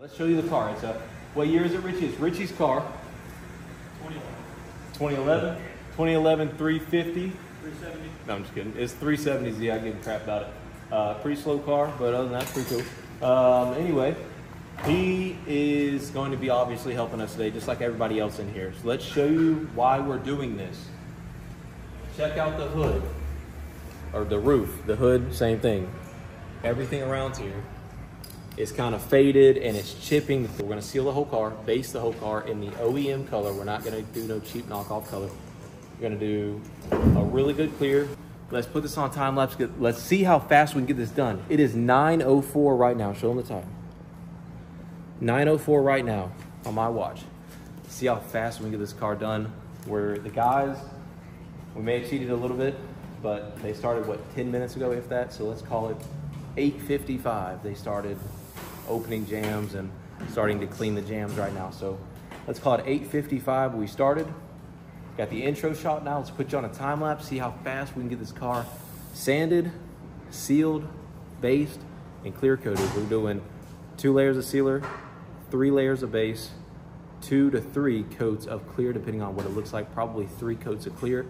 Let's show you the car. What year is it, Richie? It's Richie's car. 2011. 2011 350. 370. No, I'm just kidding. It's 370s. Yeah, I give a crap about it. Pretty slow car, but other than that, pretty cool. Anyway, he is going to be obviously helping us today, just like everybody else in here. So let's show you why we're doing this. Check out the hood, or the roof. The hood, same thing. Everything around here is kind of faded and it's chipping. We're going to seal the whole car, base the whole car in the OEM color. We're not going to do no cheap knockoff color. We're going to do a really good clear. Let's put this on time lapse. Let's see how fast we can get this done. It is 9:04 right now. Show them the time. 9:04 right now on my watch. See how fast we can get this car done. Where the guys, we may have cheated a little bit, but they started, what, 10 minutes ago, if that? So let's call it 8:55. They started opening jams and starting to clean the jams right now. So let's call it 8:55. We started. Got the intro shot now. Let's put you on a time lapse, see how fast we can get this car sanded, sealed, based, and clear coated. We're doing 2 layers of sealer, 3 layers of base, 2 to 3 coats of clear, depending on what it looks like. Probably 3 coats of clear,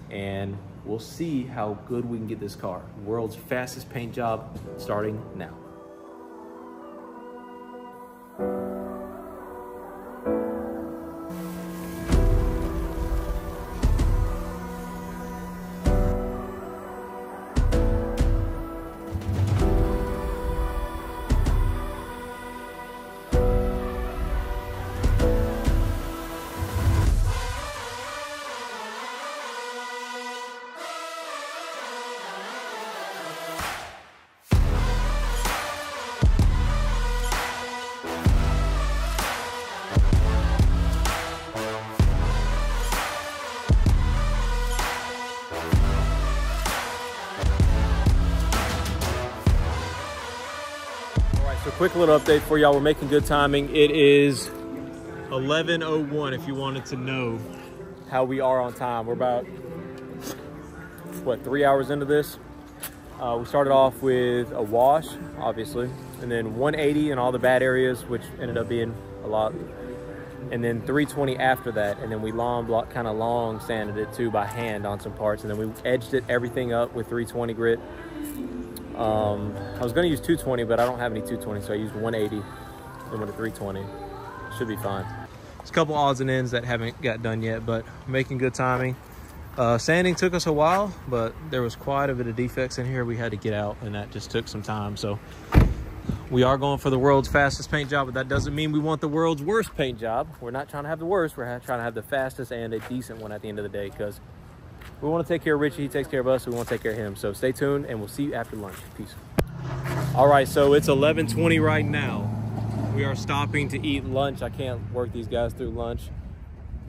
and we'll see how good we can get this car. World's fastest paint job starting now. So quick little update for y'all. We're making good timing. It is 11:01 if you wanted to know how we are on time. We're about, what, 3 hours into this. We started off with a wash, obviously, and then 180 in all the bad areas, which ended up being a lot. And then 320 after that. And then we kind of long sanded it too by hand on some parts. And then we edged everything up with 320 grit. I was going to use 220, but I don't have any 220, so I used 180 and went to 320. Should be fine. There's a couple odds and ends that haven't got done yet, but making good timing. Sanding took us a while, but there was quite a bit of defects in here we had to get out, and that just took some time. So we are going for the world's fastest paint job, but that doesn't mean we want the world's worst paint job. We're not trying to have the worst. We're trying to have the fastest and a decent one at the end of the day, because we want to take care of Richie. He takes care of us. So we want to take care of him. So stay tuned, and we'll see you after lunch. Peace. All right, so it's 11:20 right now. We are stopping to eat lunch. I can't work these guys through lunch.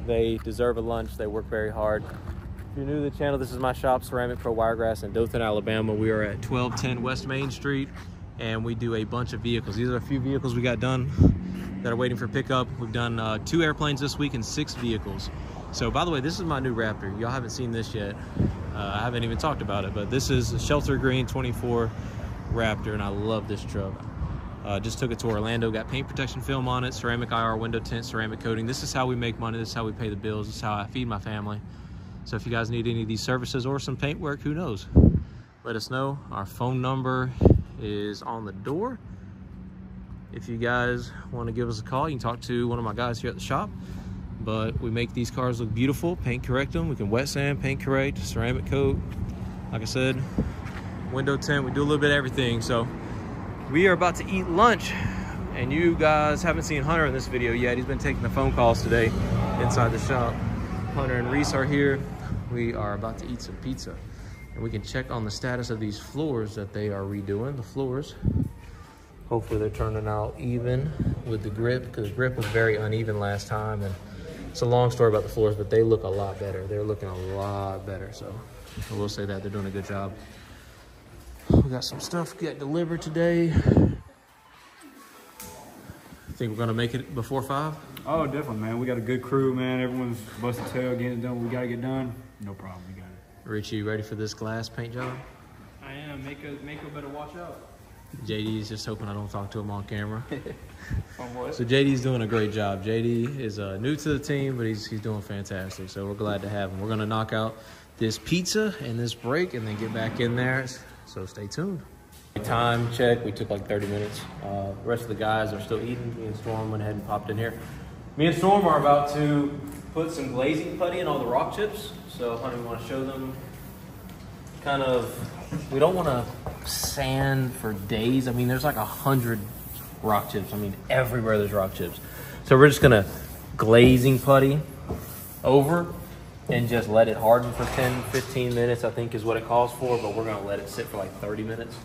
They deserve a lunch. They work very hard. If you're new to the channel, this is my shop, Ceramic Pro Wiregrass in Dothan, Alabama. We are at 1210 West Main Street, and we do a bunch of vehicles. These are a few vehicles we got done that are waiting for pickup. We've done 2 airplanes this week and 6 vehicles. So, by the way, this is my new Raptor. Y'all haven't seen this yet. I haven't even talked about it, but this is a Shelter Green 24 Raptor, and I love this truck. Just took it to Orlando, got paint protection film on it, ceramic IR window tint, ceramic coating. This is how we make money. This is how we pay the bills. This is how I feed my family. So if you guys need any of these services or some paint work, who knows? Let us know. Our phone number is on the door. If you guys want to give us a call, you can talk to one of my guys here at the shop. But we make these cars look beautiful, paint correct them. We can wet sand, paint correct, ceramic coat. Like I said, window tint, we do a little bit of everything. So we are about to eat lunch, and you guys haven't seen Hunter in this video yet. He's been taking the phone calls today inside the shop. Hunter and Reese are here. We are about to eat some pizza, and we can check on the status of these floors that they are redoing. The floors, hopefully they're turning out even with the grip, because the grip was very uneven last time. And it's a long story about the floors, but they look a lot better. They're looking a lot better, so I will say that they're doing a good job. We got some stuff get delivered today. Think we're gonna make it before 5? Oh, definitely, man. We got a good crew, man. Everyone's busted tail getting it done. We gotta get done. No problem, we got it. Richie, you ready for this glass paint job? I am. Mako better watch out. JD's just hoping I don't talk to him on camera. On what? So JD's doing a great job. JD is new to the team, but he's doing fantastic. So we're glad to have him. We're going to knock out this pizza and this break and then get back in there. So stay tuned. Time check. We took like 30 minutes. The rest of the guys are still eating. Me and Storm went ahead and popped in here. Me and Storm are about to put some glazing putty in all the rock chips. So honey, we want to show them kind of, we don't want to sand for days. I mean, there's like 100 rock chips. I mean, everywhere there's rock chips. So we're just gonna glazing putty over and just let it harden for 10, 15 minutes, I think is what it calls for, but we're gonna let it sit for like 30 minutes.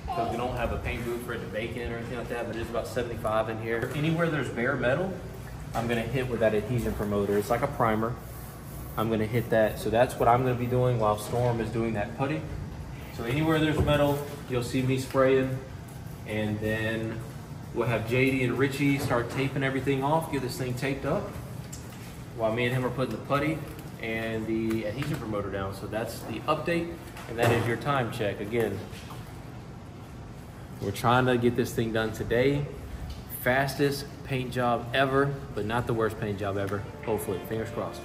Because we don't have a paint booth for it to bake in or anything like that, but it's about 75 in here. Anywhere there's bare metal, I'm gonna hit with that adhesion promoter. It's like a primer. I'm gonna hit that. So that's what I'm gonna be doing while Storm is doing that putty. So anywhere there's metal, you'll see me spraying, and then we'll have JD and Richie start taping everything off, get this thing taped up, while me and him are putting the putty and the adhesion promoter down. So that's the update, and that is your time check. Again, we're trying to get this thing done today. Fastest paint job ever, but not the worst paint job ever. Hopefully, fingers crossed.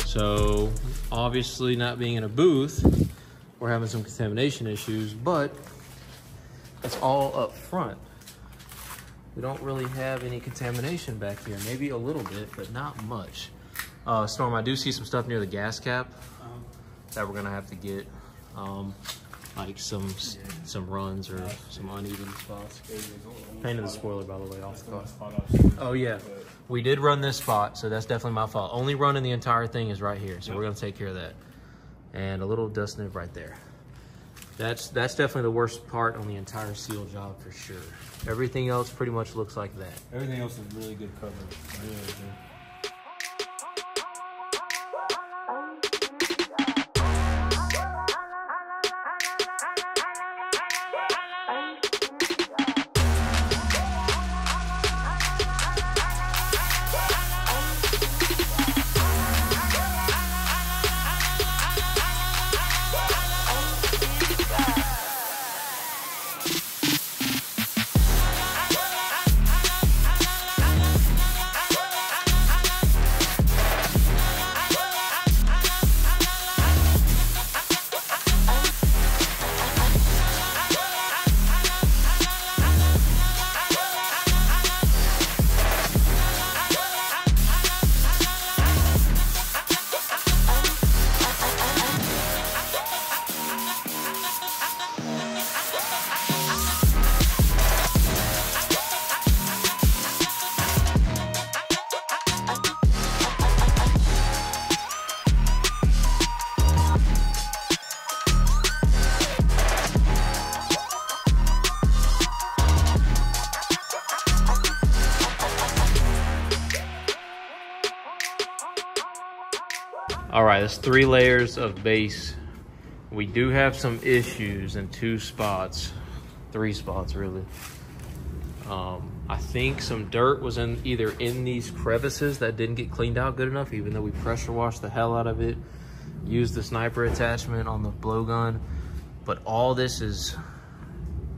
So obviously, not being in a booth, we're having some contamination issues, but it's all up front. We don't really have any contamination back here. Maybe a little bit, but not much. Storm, I do see some stuff near the gas cap that we're gonna have to get, like some runs or some uneven spots. Painted the spoiler, by the way, off the car. Oh yeah, we did run this spot, so that's definitely my fault. Only run in the entire thing is right here, so we're gonna take care of that. And a little dust nib right there. That's definitely the worst part on the entire seal job for sure. Everything else pretty much looks like that. Everything else is really good coverage. Really good. All right, that's 3 layers of base. We do have some issues in 2 spots, 3 spots really. I think some dirt was either in these crevices that didn't get cleaned out good enough, even though we pressure washed the hell out of it, used the sniper attachment on the blowgun, but all this is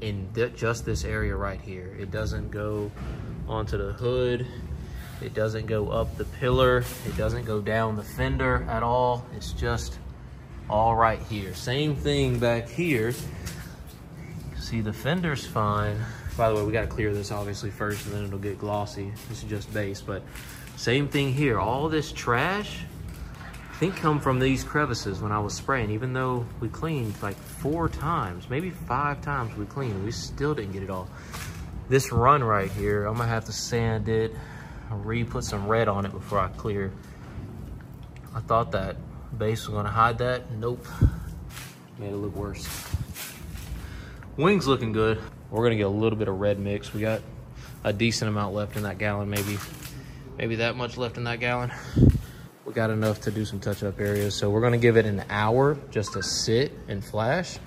in just this area right here. It doesn't go onto the hood. It doesn't go up the pillar. It doesn't go down the fender at all. It's just all right here. Same thing back here. See, the fender's fine. By the way, we gotta clear this obviously first and then it'll get glossy. This is just base, but same thing here. All this trash, I think come from these crevices when I was spraying, even though we cleaned like 4 times, maybe 5 times we cleaned, we still didn't get it all. This run right here, I'm gonna have to sand it, put some red on it before I clear. I thought that base was gonna hide that. Nope, made it look worse. Wings looking good. We're gonna get a little bit of red mix. We got a decent amount left in that gallon, maybe that much left in that gallon. We got enough to do some touch-up areas. So we're gonna give it an hour just to sit and flash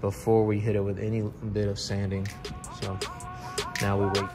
before we hit it with any bit of sanding. So now we wait.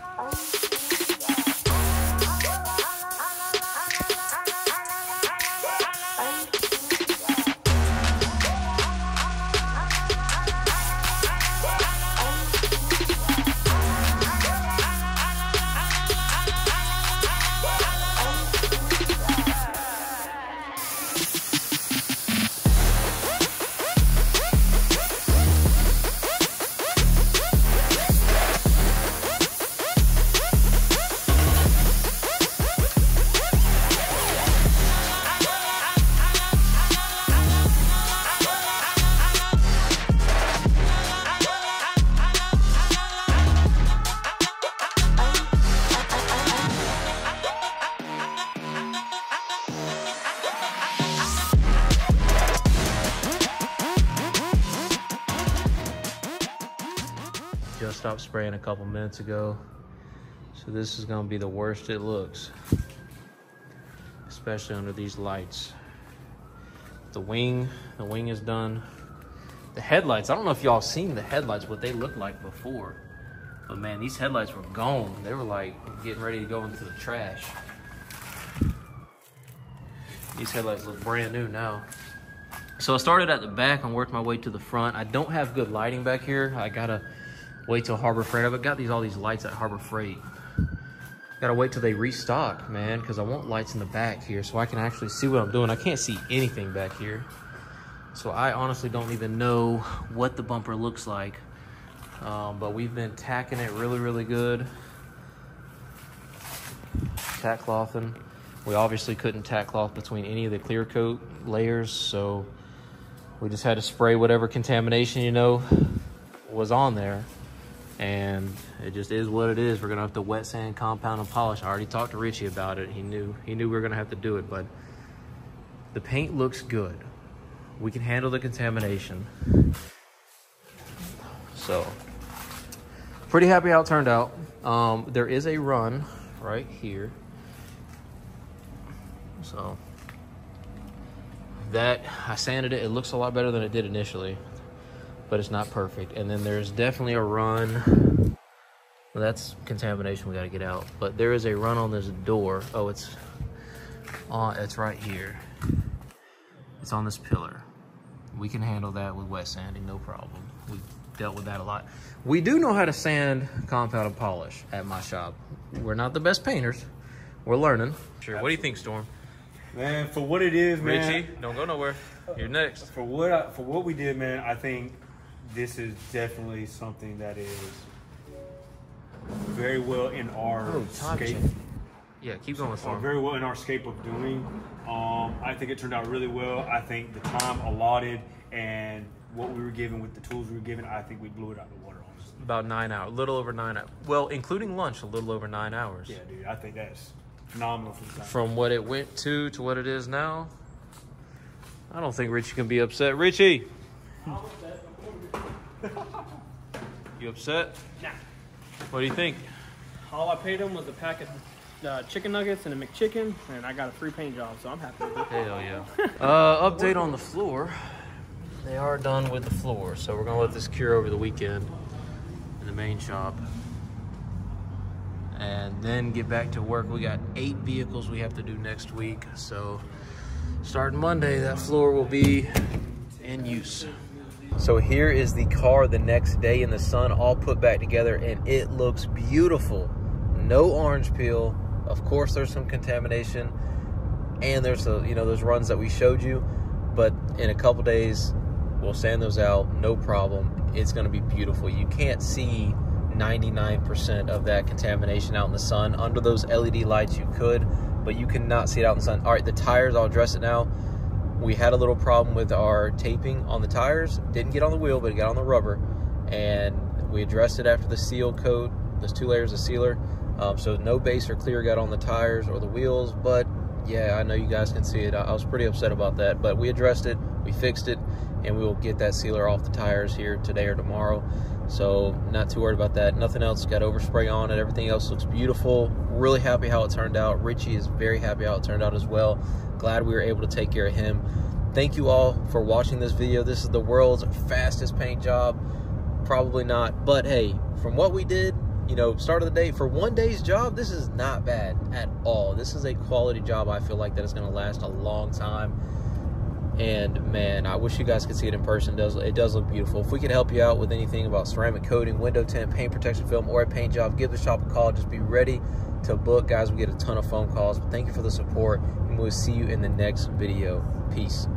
Just stopped spraying a couple minutes ago. So this is gonna be the worst it looks, especially under these lights. The wing is done. The headlights, I don't know if y'all seen the headlights, what they looked like before. But man, these headlights were gone. They were like getting ready to go into the trash. These headlights look brand new now. So I started at the back and worked my way to the front. I don't have good lighting back here. I gotta wait till Harbor Freight. I've got all these lights at Harbor Freight. Gotta wait till they restock, man, because I want lights in the back here so I can actually see what I'm doing. I can't see anything back here. So I honestly don't even know what the bumper looks like. But we've been tacking it really, really good. Tack clothing. We obviously couldn't tack cloth between any of the clear coat layers, so we just had to spray whatever contamination, you know, was on there. And it just is what it is. We're gonna have to wet sand, compound, and polish. I already talked to Richie about it. He knew we were gonna have to do it, but the paint looks good. We can handle the contamination. So, pretty happy how it turned out. There is a run right here. So, that, I sanded it. It looks a lot better than it did initially, but it's not perfect. And then there's definitely a run. Well, that's contamination we gotta get out. But there is a run on this door. Oh, it's right here. It's on this pillar. We can handle that with wet sanding, no problem. We've dealt with that a lot. We do know how to sand, compound, and polish at my shop. We're not the best painters. We're learning. Sure. What do you think, Storm? Man, for what it is, man. Richie, don't go nowhere. You're next. For what we did, man, I think this is definitely something that is very well in our scape. Yeah, keep going, Storm. Very well in our scape of doing. I think it turned out really well. I think the time allotted and what we were given with the tools we were given, I think we blew it out of the water, honestly. About 9 hours, a little over 9 hours. Well, including lunch, a little over 9 hours. Yeah, dude, I think that's phenomenal for the time. From what it went to what it is now, I don't think Richie can be upset. Richie! You upset? Nah. What do you think? All I paid him was a pack of chicken nuggets and a McChicken, and I got a free paint job, so I'm happy with it. Hell yeah. Update on the floor. They are done with the floor, so we're gonna let this cure over the weekend in the main shop. And then get back to work. We got 8 vehicles we have to do next week. So starting Monday, that floor will be in use. So here is the car the next day in the sun, all put back together, and it looks beautiful. No orange peel. Of course, there's some contamination, and there's those runs that we showed you. But in a couple days, we'll sand those out, no problem. It's gonna be beautiful. You can't see 99% of that contamination out in the sun. Under those LED lights you could, but you cannot see it out in the sun. All right, the tires, I'll address it now. We had a little problem with our taping on the tires. Didn't get on the wheel, but it got on the rubber. And we addressed it after the seal coat, those 2 layers of sealer. So no base or clear got on the tires or the wheels, but yeah, I know you guys can see it. I was pretty upset about that, but we addressed it, we fixed it, and we will get that sealer off the tires here today or tomorrow. So not too worried about that. Nothing else got overspray on it. Everything else looks beautiful. Really happy how it turned out. Richie is very happy how it turned out as well. Glad we were able to take care of him. Thank you all for watching this video. This is the world's fastest paint job. Probably not, but hey, from what we did, start of the day, for one day's job, this is not bad at all. This is a quality job. I feel like that is going to last a long time. And man, I wish you guys could see it in person. It does look beautiful. If we could help you out with anything about ceramic coating, window tint, paint protection film, or a paint job, give the shop a call. Just be ready to book, guys. We get a ton of phone calls. But thank you for the support, and we'll see you in the next video. Peace.